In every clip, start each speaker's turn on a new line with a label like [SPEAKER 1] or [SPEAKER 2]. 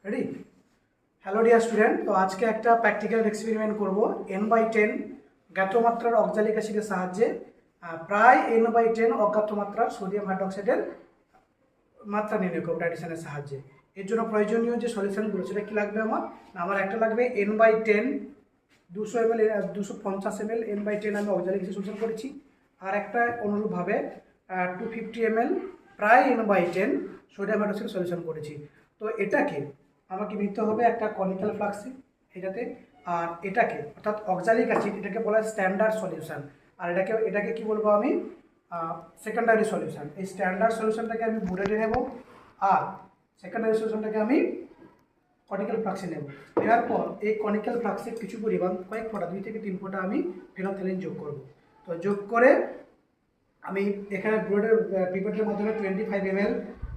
[SPEAKER 1] Ready? Hello dear student, তো আজকে একটা প্র্যাকটিক্যাল এক্সপেরিমেন্ট করব n/10 জ্ঞাতমাত্রার অক্সালিক অ্যাসিডের সাহায্যে প্রায় n/10 অজ্ঞাত মাত্রার সোডিয়াম হাইড্রোক্সাইডের মাত্রা নির্ণয় করব ডাইটেশনের সাহায্যে। এর জন্য প্রয়োজনীয় যে সলিউশনগুলো সেটা কি লাগবে আমার একটা লাগবে n/10 200 ml 250 ml n/10 আমি অক্সালিক অ্যাসিড সলিউশন করেছি। আর একটা অনুরূপভাবে 250 ml প্রায় n/10 সোডিয়াম হাইড্রোক্সাইড সলিউশন করেছি। তো এটাকে আমাকে নিতে হবে একটা কনিক্যাল ফ্লাস্কে এটাতে, আর এটাকে অর্থাৎ অক্সালিক অ্যাসিড এটাকে বলা হয় স্ট্যান্ডার্ড সলিউশন, আর এটাকে কি বলবো আমি সেকেন্ডারি সলিউশন। এই স্ট্যান্ডার্ড সলিউশনটাকে আমি বুলেটে নেব আর সেকেন্ডারি সলিউশনটাকে আমি কনিক্যাল ফ্লাস্কে নেব। নেওয়ার পর এই কনিক্যাল ফ্লাস্কে কিছু পরিমাণ কয়েক ফোঁটা 2 থেকে 3 ফোঁটা আমি ফেনোথিলিন যোগ করব। তো যোগ করে আমি এখানে বুলেটের পিপেটের মাধ্যমে 25 ml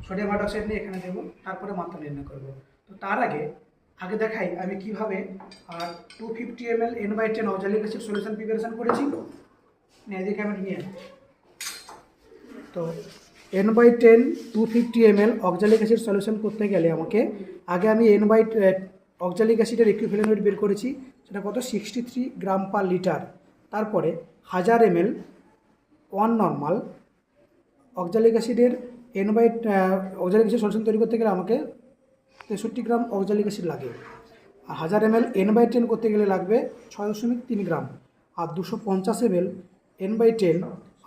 [SPEAKER 1] সোডিয়াম হাইড্রোক্সাইড নিয়ে এখানে দেবো, তারপরে মাত্রা নির্ণয় করব। তো তার আগে দেখাই আমি কিভাবে 250 ml n/10 oxalic acid solution preparation করেছি। এদিকে আমি নিয়ে তো n/10 250 ml oxalic acid solution করতে গেলে আমাকে আগে আমি অক্সালিক অ্যাসিডের ইকুইভ্যালেন্ট ওয়েট বের করেছি, সেটা কত 63 গ্রাম পার লিটার। তারপরে 1000 ml 1 নর্মাল অক্সালিক অ্যাসিডের অক্সালিক অ্যাসিড সলিউশন তৈরি করতে গেলে আমাকে 63 গ্রাম অক্সালিক অ্যাসিড লাগে। আর 1000 ml n/10 করতে গেলে লাগবে 6.3 গ্রাম। আর 250 ml n/10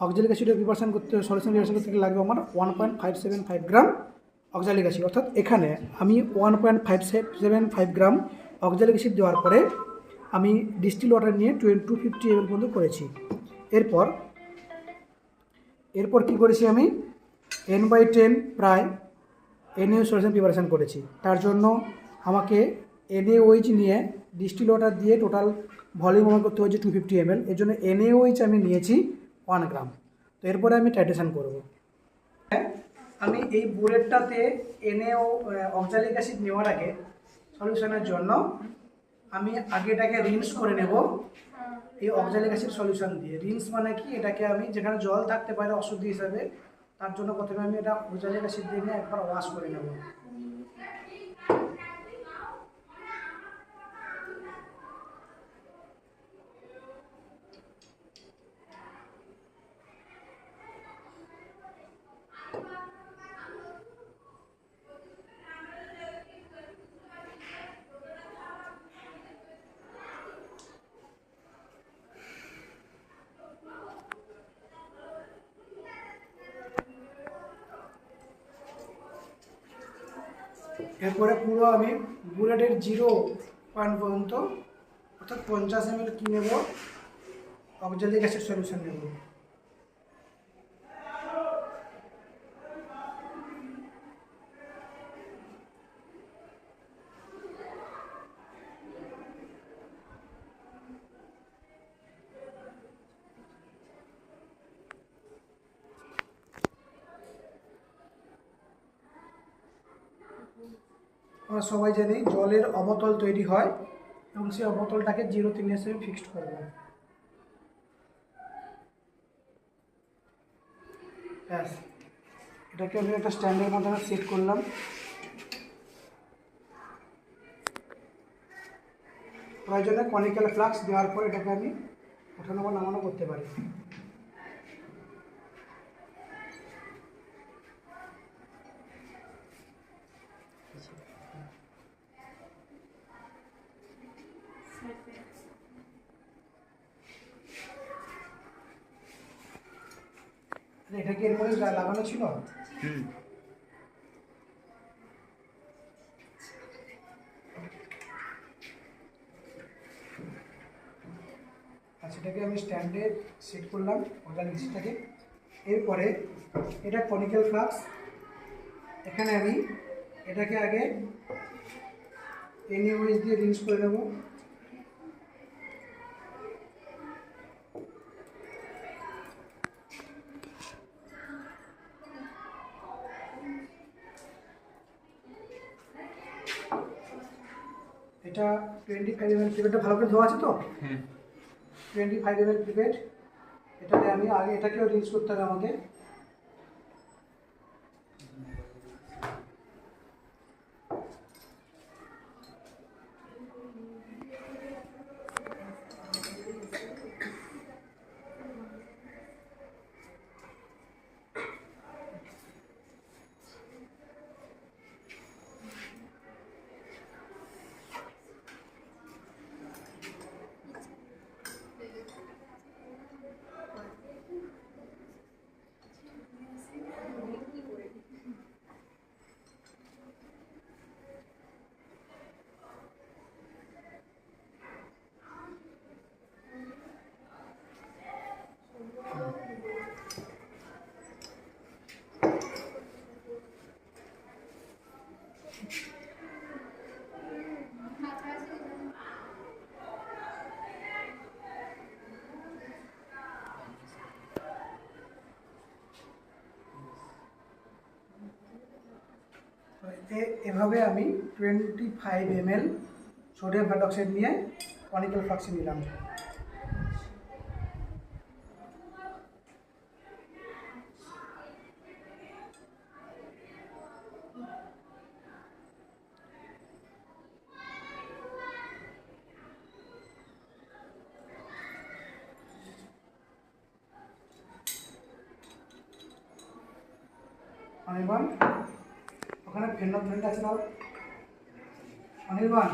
[SPEAKER 1] অক্সালিক অ্যাসিডের সলিউশন প্রিপারেশন করতে গেলে লাগবে আমার 1.575 গ্রাম অক্সালিক অ্যাসিড। অর্থাৎ এখানে আমি 1.575 গ্রাম অক্সালিক অ্যাসিড দেওয়ার পরে আমি ডিস্টিল ওয়াটার নিয়ে 250 ml পর্যন্ত করেছি। এরপর কি করেছি আমি n/10 প্রায় NaOH সলিউশন প্রিপারেশন করেছি। তার জন্য আমাকে NaOH নিয়ে ডিস্টিল ওয়াটার দিয়ে টোটাল ভলিউম আমার করতে হয়েছে 250 ml। এর জন্য NaOH আমি নিয়েছি 1 গ্রাম। তো এরপরে আমি টাইট্রেশন করব। আমি এই বুলেটটাতে অক্সালিক অ্যাসিড নেওয়ার আগে সলিউশনের জন্য আমি এটাকে রিন্স করে নেব এই অক্সালিক অ্যাসিড সলিউশন দিয়ে। রিন্স মানে কি, এটাকে আমি যেখানে জল থাকতে পারে অশুদ্ধি হিসাবে, তার জন্য প্রথমে আমি এটা অক্সালিক অ্যাসিড দিয়ে নিয়ে একবার ওয়াশ করে নেব। এরপরে পুরো আমি বুলেটের 0 পর্যন্ত অর্থাৎ 50 ml কি নেব অক্সালিক অ্যাসিড সলিউশন নেব। আমরা সবাই জানি জলের অবতল তৈরি হয় এবং সেই অবতলটাকে 0.3 হিসেবে ফিক্সড করব। ব্যাস, এটাকে আমি একটা স্ট্যান্ডের মাধ্যমে সেট করলাম। প্রয়োজনে কনিক্যাল ফ্লাস্ক দেওয়ার পর এটাকে আমি ওঠানো বা নামানো করতে পারি। এটা কি এরপরে লাগানো ছিল? আচ্ছা, এটাকে আমি স্ট্যান্ডে সেট করলাম অর্গানিক অ্যাসিডটাকে। এরপরে এটা কনিক্যাল ফ্লাস্ক, এখানে আমি এটাকে আগে NaOH দিয়ে রিন্স করে নেব। এটা 25 ml পিপেটটা ভালো করে ধোয়া আছে তো? 25 ml পিপেট, এটাতে আমি এটাকেও রিন্স করতে হবে আমাকে। এভাবে আমি 25 ml সোডিয়াম হাইড্রোক্সাইড নিয়ে কনিক্যাল ফ্লাস্কে নিলাম। অনির্বাণ, ওখানে ফেনোথ্রেনটা আছে দাও। অনির্বাণ,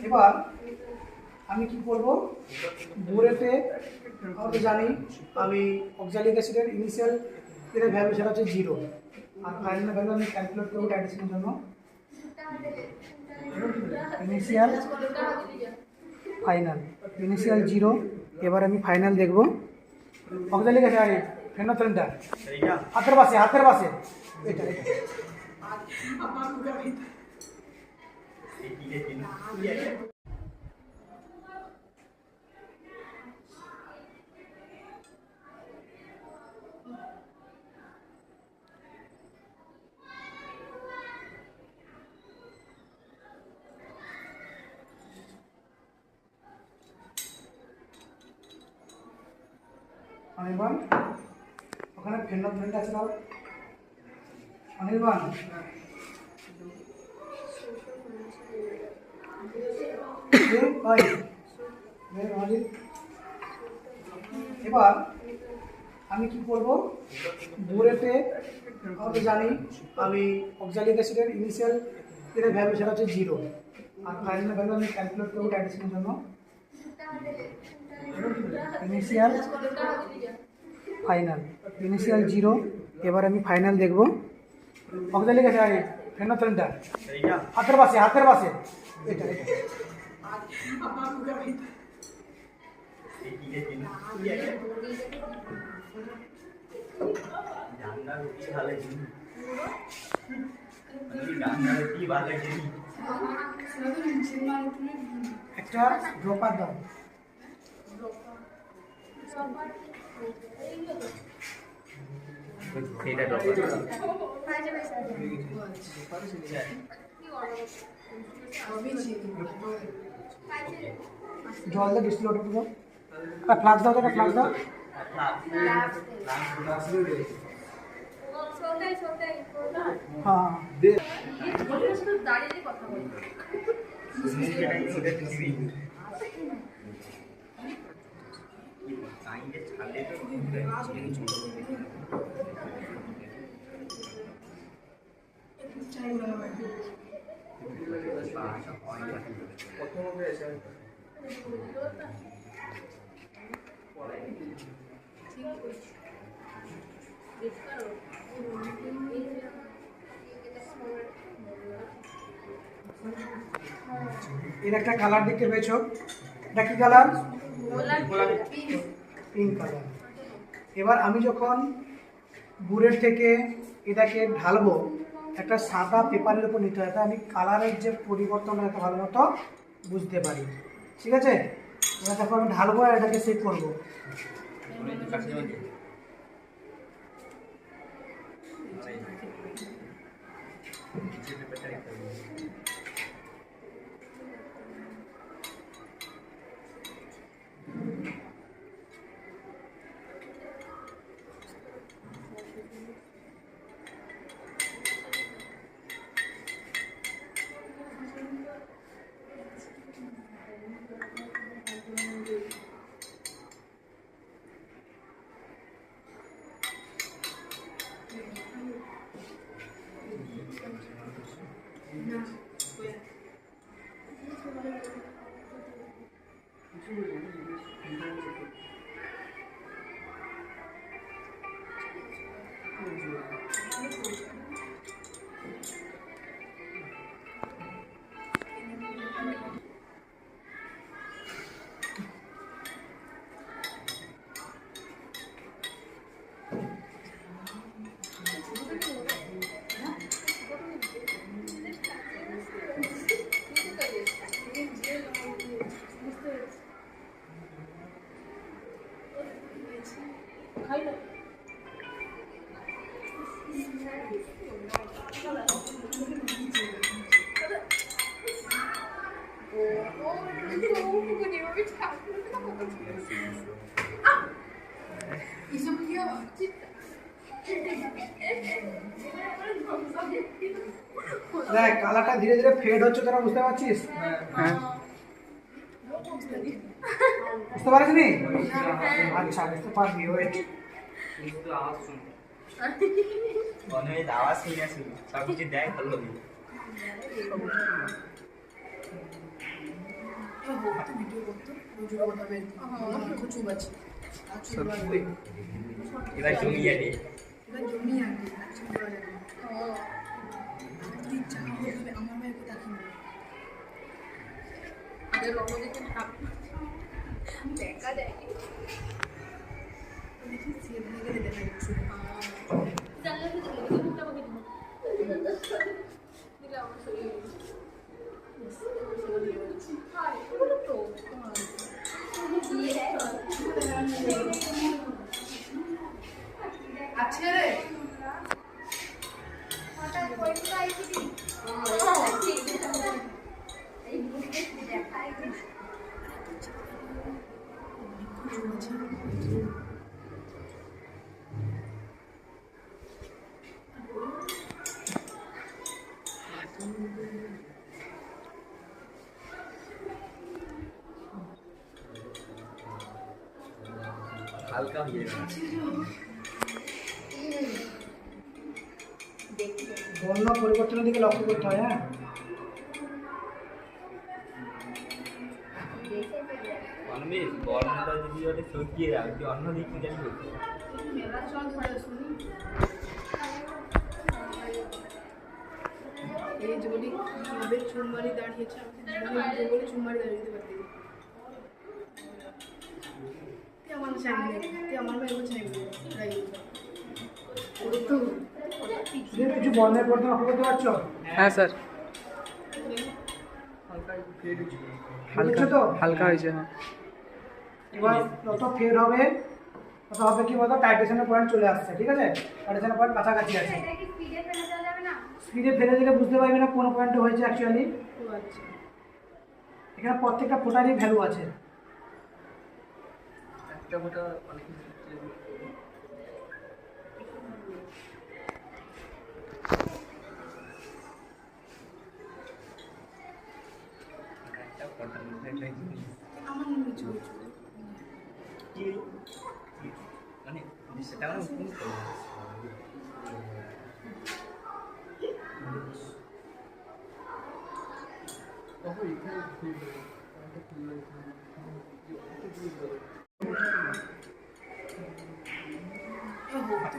[SPEAKER 1] এবার আমি কি করব, বোরেতে আমরা তো জানি আমি অক্সালিক অ্যাসিডের ইনিশিয়াল ভ্যালু সেটা হচ্ছে 0, আর ফাইনাল ভ্যালু আমি ক্যালকুলেট করবো ডাইরেকশনের জন্য। ইনিশিয়াল ফাইনাল, ইনিশিয়াল 0, এবার আমি ফাইনাল দেখব। অক্সালিক অ্যাসিড ফেনোথ্রেনটা হাতের পাশে এটা অনির্বাণ, ওখানে ফেনোথ্রেনটা আছে দাও। অনির্বাণ, এবার আমি কি করব, বোরেতে আমরা তো জানি আমি অক্সালিক অ্যাসিডের ইনিশিয়াল ভ্যালু সেটা হচ্ছে 0, আর ফাইনাল ভ্যালু আমি ক্যালকুলেট করবো ডাইরেকশনের জন্য। ইনিশিয়াল ফাইনাল, ইনিশিয়াল 0, এবার আমি ফাইনাল দেখব। অক্সালিক অ্যাসিড ফেনোথ্রেনটা হাতের পাশে এটা একটা ড্রপার দাও। জল দিয়ে ডিস্টিল ওটা দাও, ফ্লাক্স দাও, ফ্লাক্স দাও। হ্যাঁ এর একটা কালার দেখতে পেয়েছো, এটা কি কালার? Pink colour. এবার আমি যখন গুড়ের থেকে এটাকে ঢালবো, একটা সাদা পেপারের উপর নিতে হয়, আমি কালারের যে পরিবর্তনটা একটা ভালো মতো বুঝতে পারি। ঠিক আছে, এবার যখন আমি ঢালবো আর এটাকে সেট করবো। দেখ কালারটা ধীরে ধীরে ফেড হচ্ছে, তোরা বুঝতে পারছিস?
[SPEAKER 2] হ্যাঁ
[SPEAKER 1] বুঝতে পারিসনি? আচ্ছা বুঝতে পারবি, ওয়েট।
[SPEAKER 3] আওয়াজ শুনে আসি সব কিছু দেখ ভালো হবে। এবার জমি যাবে।
[SPEAKER 4] আছে রে
[SPEAKER 3] হালকা হয়ে যাবে।
[SPEAKER 1] বর্ণ পরিবর্তনের দিকে লক্ষ্য করতে হয়। হ্যাঁ
[SPEAKER 3] অনমেষ বর্ণটা যদি ওটা সরিয়ে রাখি অন্য দিক থেকে জানি হতো।
[SPEAKER 4] এই জলি কিভাবে চুনমারি দাঁড়িয়েছে, আমি বলে চুনমারি দাঁড়িয়ে দিতে পারতি। তুই আমার চাইবি, তুই আমার মেয়ে চাইবি তাই তো
[SPEAKER 1] কিছু বর্ণের পরিবর্তন লক্ষ্য করতে পারছো?
[SPEAKER 2] হ্যাঁ স্যার
[SPEAKER 1] বুঝছো তো?
[SPEAKER 2] হালকা হয়েছে। হ্যাঁ
[SPEAKER 1] এবার যত ফেড হবে তত হবে কি বলতো, টাইটেশনের পয়েন্ট চলে আসছে। ঠিক আছে, টাইটেশনের পয়েন্ট কাছাকাছি আছে। স্পিডে ফেলে দিলে বুঝতে পারবি না কোন পয়েন্টে হয়েছে অ্যাকচুয়ালি।
[SPEAKER 4] আচ্ছা
[SPEAKER 1] এখানে প্রত্যেকটা ফোটারই ভ্যালু আছে।
[SPEAKER 2] একটা ফোটা অনেক
[SPEAKER 3] একটা ফটো একটা জিনিস
[SPEAKER 4] আমার মনে ছবি
[SPEAKER 3] কি মানে সেটা আমরা কোন করব।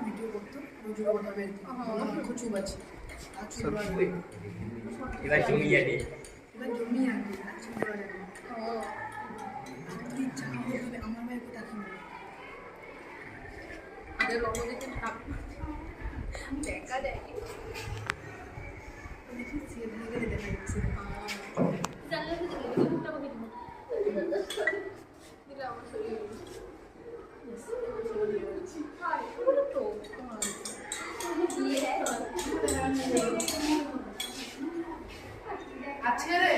[SPEAKER 4] ভিডিও করতো ভিডিও করতে খুচুব আছে
[SPEAKER 3] এবার জমি যাবে।
[SPEAKER 4] এবার জমি আনবি তুই যা হবে আমার মেয়ে তাকে দেখা যায় দেখি সিয়ে ভেঙে গেলে দেখা যাচ্ছে আছে রে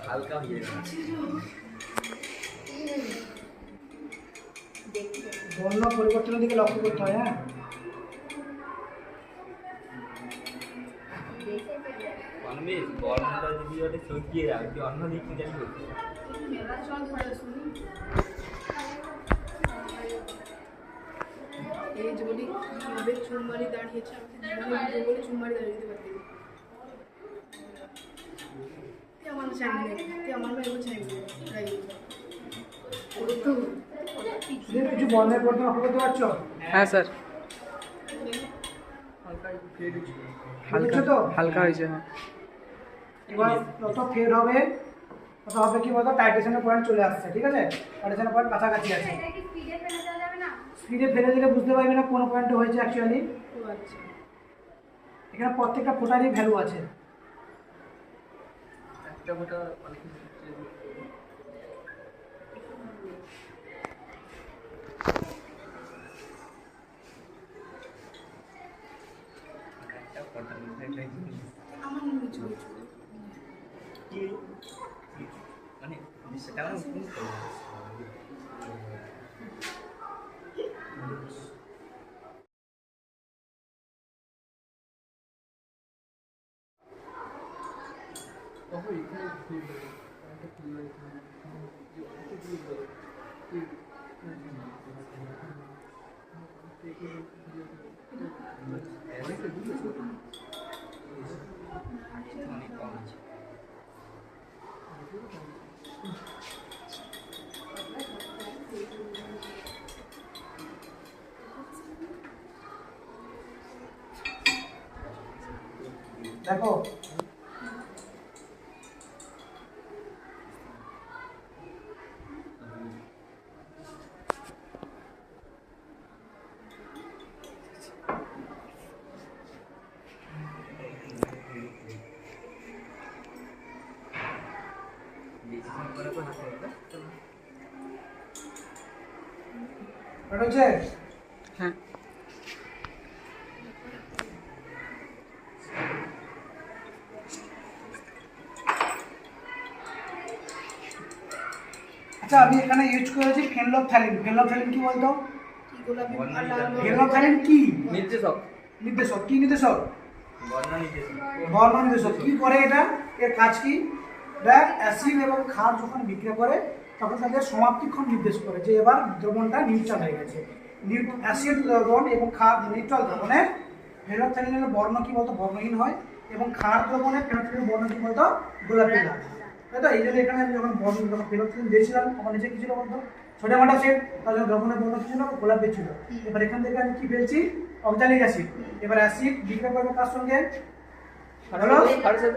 [SPEAKER 3] হালকা হয়ে যাবে।
[SPEAKER 1] বর্ণ পরিবর্তনের দিকে লক্ষ্য করতে হয়। হ্যাঁ
[SPEAKER 3] অনমেষ বর্ণটা যদি ওটা সরিয়ে রাখি অন্য দিক থেকে জানি হতো।
[SPEAKER 4] এই জলি কিভাবে চুনমারি দাঁড়িয়েছে, আমি বলে চুনমারি দাঁড়িয়ে দিতে পারতি। তুই আমার চাইবি, তুই আমার মেয়ে চাইবি তাই তো
[SPEAKER 1] কিছু বর্ণের পরিবর্তন লক্ষ্য করতে পারছো?
[SPEAKER 2] হ্যাঁ স্যার
[SPEAKER 4] হালকা
[SPEAKER 2] হালকা
[SPEAKER 1] তো
[SPEAKER 2] হালকা হয়েছে হ্যাঁ
[SPEAKER 1] এবার যত ফেড হবে তত হবে কি বলতো টাইটেশনের পয়েন্ট চলে আসছে, ঠিক আছে? টাইটেশনের পয়েন্ট কাছাকাছি আছে। স্পিডে ফেলে দিলে বুঝতে পারবে না কোন পয়েন্টে হয়েছে অ্যাকচুয়ালি।
[SPEAKER 4] ও আচ্ছা।
[SPEAKER 1] এখানে প্রত্যেকটা ফোটারই ভ্যালু আছে।
[SPEAKER 2] একটা ফোটা অনেক
[SPEAKER 3] একটা ফটো একটা জিনিস
[SPEAKER 4] আমার নিচু নিচু।
[SPEAKER 3] কি মানে সেটা আমার কোন অনেক কম আছে।
[SPEAKER 1] দেখো
[SPEAKER 3] ডিসিশন করে তো হাতে হবে।
[SPEAKER 1] এটা হচ্ছে
[SPEAKER 2] হ্যাঁ
[SPEAKER 1] আচ্ছা আমি এখানে ইউজ করেছি ফেনলফথ্যালিন। ফেনলফথ্যালিন কি বলতো?
[SPEAKER 4] কি গোলাপি আর লাল রঙের।
[SPEAKER 1] ফেনলফথ্যালিন কি
[SPEAKER 2] নির্দেশক
[SPEAKER 1] নির্দেশক? কি নির্দেশক?
[SPEAKER 3] বর্ণ নির্দেশন
[SPEAKER 1] বর্ণ নির্দেশক। কি করে এটা? এর কাজ কি? এটা অ্যাসিড এবং ক্ষার যখন বিক্রিয়া করে তখন তাদের সমাপ্তিক্ষণ নির্দেশ করে যে এবার দ্রবণটা নিউট্রাল হয়ে গেছে। অ্যাসিড দ্রবণ এবং ক্ষার নিউট্রাল দ্রবণে ফেনলফথ্যালিনের বর্ণ কি বলতো? বর্ণহীন হয়। এবং ক্ষার দ্রবণে ফেনলফথ্যালিনের বর্ণ কি বলতো? গোলাপি লাল। তাই তো? এই জন্য এখানে আমি যখন ফেনলফথ্যালিন দিয়েছিলাম আমার নিচে কি ছিল বলতো? ছোট মাটা সেট, তার জন্য দ্রবণের বর্ণ কি ছিল? গোলাপি ছিল। এবার এখান থেকে আমি কি ফেলছি? Oxalic acid. এবার অ্যাসিড বিক্রিয়া করবে কার সঙ্গে? হলো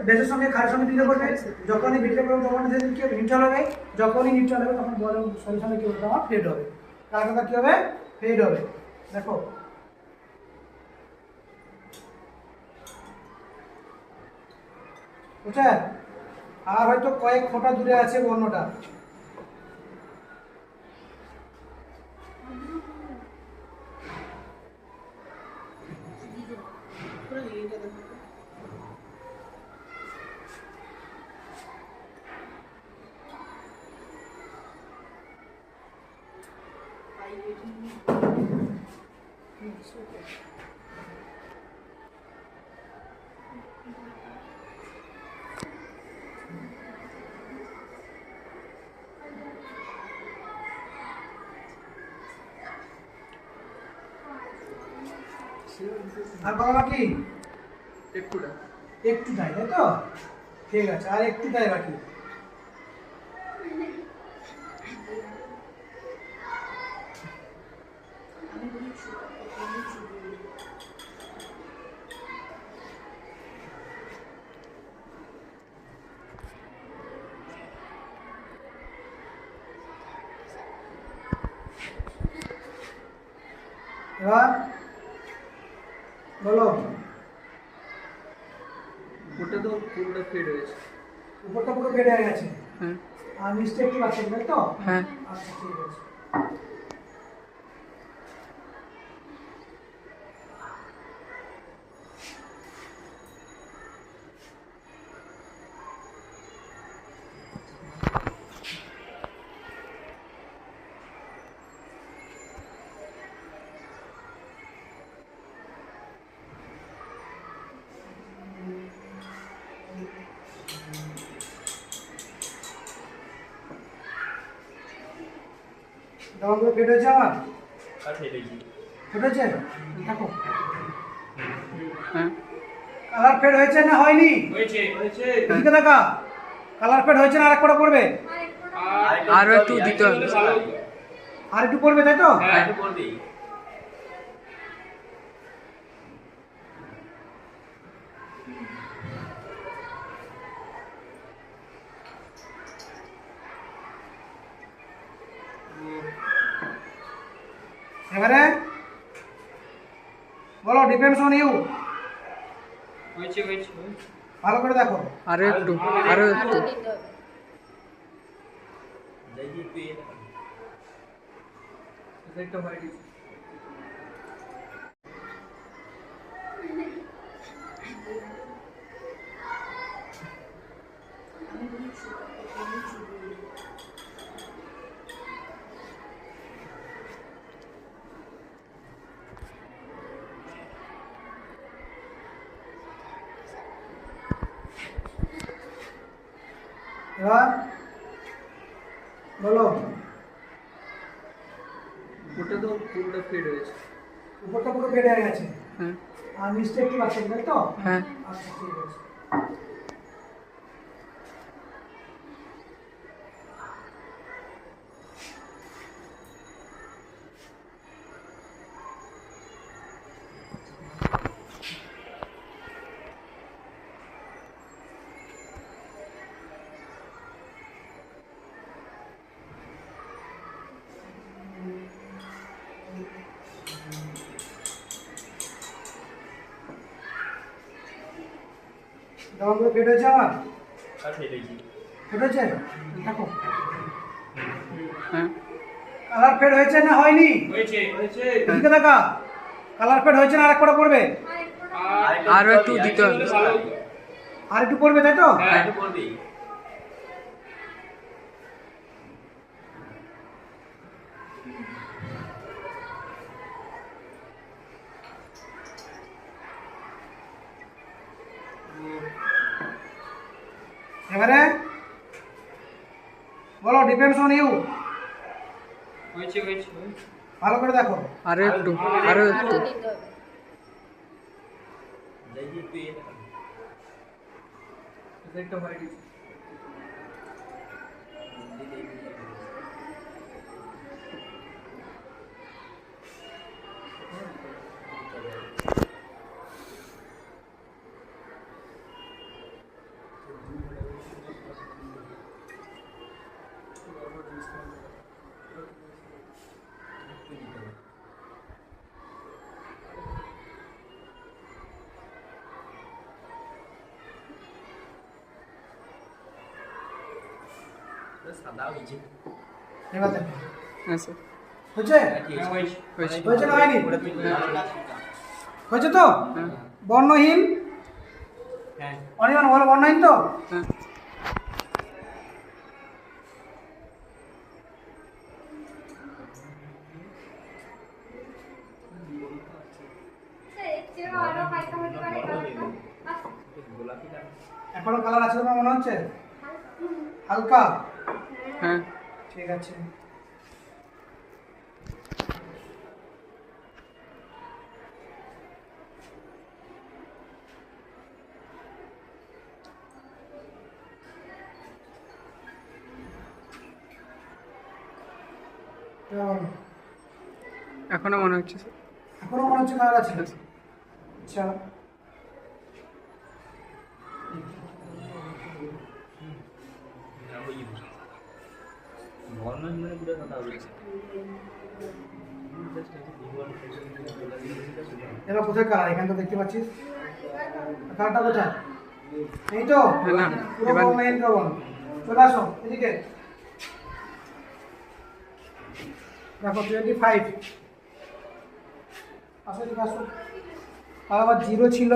[SPEAKER 1] বেসের সঙ্গে ক্ষারের সঙ্গে বিক্রিয়া করবে। যখনই বিক্রিয়া করবে তখন কি হবে? নিউট্রাল হবে। যখনই নিউট্রাল হবে তখন বলে সলিউশনে কি হবে? আমার ফেড হবে। কালারটা কি হবে? ফেড হবে। দেখো বুঝছে? আর হয়তো কয়েক ফোঁটা দূরে আছে বর্ণটা।
[SPEAKER 4] পুরো এইটা দেখো।
[SPEAKER 1] আর বাবা বাকি
[SPEAKER 2] একটুটা
[SPEAKER 1] একটু তাই, তাই তো? ঠিক আছে, আর একটু তাই বাকি। এবার বলো।
[SPEAKER 2] ওটা তো পুরোটা ফেড হয়েছে
[SPEAKER 1] উপরটা পুরো কেটে হয়ে গেছে
[SPEAKER 2] হ্যাঁ
[SPEAKER 1] আর নিচটা একটু বাকি আছে, তাই তো?
[SPEAKER 2] হ্যাঁ
[SPEAKER 1] আচ্ছা ঠিক আছে। দামগুলো ফেট হয়েছে আমার?
[SPEAKER 3] আর ফেলেছি
[SPEAKER 1] ফেট হয়েছে? দেখো
[SPEAKER 2] হ্যাঁ
[SPEAKER 1] কালার ফেড হয়েছে না হয়নি?
[SPEAKER 3] হয়েছে হয়েছে
[SPEAKER 1] এদিকে দেখা। কালার ফেড হয়েছে না আরেক পড়বে?
[SPEAKER 2] আরো একটু দিতে হবে
[SPEAKER 1] আর একটু পড়বে, তাই তো?
[SPEAKER 3] হ্যাঁ একটু বলবি
[SPEAKER 1] এবারে বলো ডিপেন্ডস অন ইউ।
[SPEAKER 2] হয়েছে হয়েছে
[SPEAKER 1] ভালো করে দেখো।
[SPEAKER 2] আরো একটু আরো একটু
[SPEAKER 3] দেখি তুই এটা
[SPEAKER 2] একটা হয়ে গেছে
[SPEAKER 1] এবার বলো
[SPEAKER 2] ওটা তো পুরোটা ফেড হয়েছে
[SPEAKER 1] উপরটা পুরো কেটে হয়ে গেছে
[SPEAKER 2] হ্যাঁ
[SPEAKER 1] আর নিচটা একটু আছে তাই তো?
[SPEAKER 2] হ্যাঁ
[SPEAKER 1] আচ্ছা ঠিক আছে। কেমন করে ফেট হয়েছে আমার?
[SPEAKER 3] আর ফেলেছি
[SPEAKER 1] ফেট হয়েছে দেখো
[SPEAKER 2] হ্যাঁ
[SPEAKER 1] কালার ফেড হয়েছে না হয়নি?
[SPEAKER 3] হয়েছে হয়েছে
[SPEAKER 1] এদিকে দেখা কালার ফেড হয়েছে না আরেক কটা করবে?
[SPEAKER 2] আরো একটু দিতে হবে
[SPEAKER 1] আর একটু করবে তাই তো?
[SPEAKER 3] হ্যাঁ একটু করবি
[SPEAKER 1] এবারে বলো ডিপেন্ডস অন ইউ।
[SPEAKER 2] হয়েছে হয়েছে
[SPEAKER 1] ভালো করে দেখো।
[SPEAKER 2] আরো একটু আরো একটু
[SPEAKER 3] দেখি তুই এটা
[SPEAKER 2] একটা হয়ে গেছে
[SPEAKER 3] সাদা হয়েছে
[SPEAKER 1] এবার দেখো
[SPEAKER 2] হ্যাঁ স্যার
[SPEAKER 1] হয়েছে?
[SPEAKER 2] হয়েছে
[SPEAKER 1] হয়েছে না হয়নি?
[SPEAKER 3] ওটা তুই
[SPEAKER 1] হয়েছে তো?
[SPEAKER 2] হ্যাঁ
[SPEAKER 1] বর্ণহীন
[SPEAKER 3] হ্যাঁ
[SPEAKER 1] অনিয়ন বলো বর্ণহীন তো?
[SPEAKER 2] হ্যাঁ
[SPEAKER 3] গোলাপি
[SPEAKER 1] এখনো কালার আছে তোমার মনে হচ্ছে? হালকা
[SPEAKER 2] হ্যাঁ
[SPEAKER 1] ঠিক আছে।
[SPEAKER 2] এখনো মনে হচ্ছে স্যার
[SPEAKER 1] এখনো মনে হচ্ছে কালার আছে? আচ্ছা
[SPEAKER 3] বর্ণহীনের পুরো কথা বলছে
[SPEAKER 1] এবার কোথায় কালার? এখানে তো দেখতে পাচ্ছিস কালারটা কোথায়? এই তো
[SPEAKER 2] না,
[SPEAKER 1] পুরো
[SPEAKER 2] এবার-
[SPEAKER 1] বর্ণহীন দ্রবণ। চলে আসো এদিকে দেখো 25 আসো এদিকে আসো। আর আবার 0 ছিল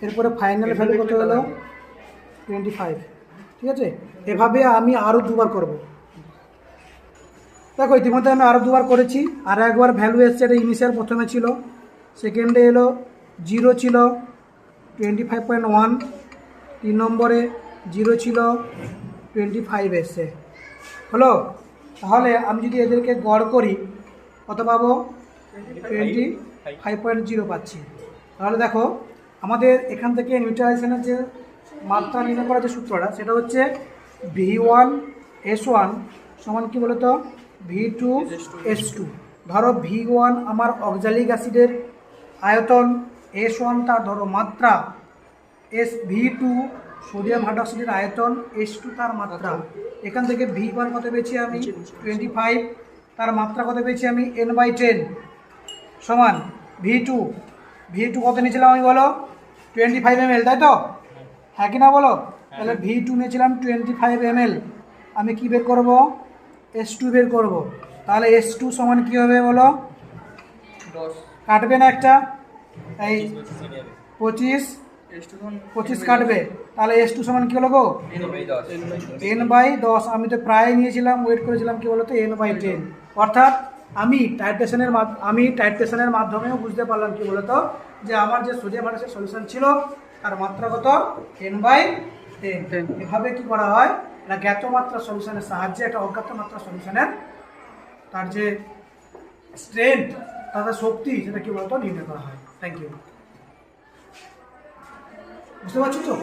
[SPEAKER 1] এরপরে ফাইনাল ভ্যালু কত হলো 25 ঠিক আছে। এভাবে আমি আরও দুবার করব। দেখো ইতিমধ্যে আমি আরও দুবার করেছি আর একবার ভ্যালু এসছে এটা ইনিশিয়াল প্রথমে ছিল সেকেন্ডে এলো 0 ছিল 25.1 3 নম্বরে 0 ছিল 25 এসছে হলো। তাহলে আমি যদি এদেরকে গড় করি কত পাবো 25.0 পাচ্ছি। তাহলে দেখো আমাদের এখান থেকে নিউট্রালাইজেশনের যে মাত্রা নির্ণয় করার যে সূত্রটা সেটা হচ্ছে V1S1 সমান কি বলতো V2S2। ধরো V1 আমার অক্সালিক অ্যাসিডের আয়তন, S1টা ধরো মাত্রা, V2 সোডিয়াম হাইড্রোক্সাইডের আয়তন, S2 তার মাত্রা। এখান থেকে V1 কত পেয়েছি আমি 25, তার মাত্রা কত পেয়েছি আমি n/10 সমান V2 কত নিয়েছিলাম আমি বলো 25 ml, তাই তো? হ্যাঁ কি না বলো? তাহলে V2 নিয়েছিলাম 25 ml, আমি কি বের করব S2 বের করব। তাহলে S2 সমান কী হবে বলো? কাটবে না একটা, এই 25 কাটবে, তাহলে S2 সমান কী হলো গো n/10। আমি তো প্রায় নিয়েছিলাম, ওয়েট করেছিলাম কি বলতো n/10, অর্থাৎ আমি টাইট্রেশনের মাধ্যমেও বুঝতে পারলাম কি বলতো যে আমার যে সোডিয়াম হাইড্রোক্সাইড সলিউশন ছিল তার মাত্রা কত n/10। এভাবে কি করা হয় না, জ্ঞাত মাত্রা সলিউশনের সাহায্যে একটা অজ্ঞাত মাত্রা সলিউশনের তার যে স্ট্রেংথ, তাদের শক্তি, সেটা কি বলতো নির্ণয় করা হয়। Thank you. বুঝতে পারছো তো?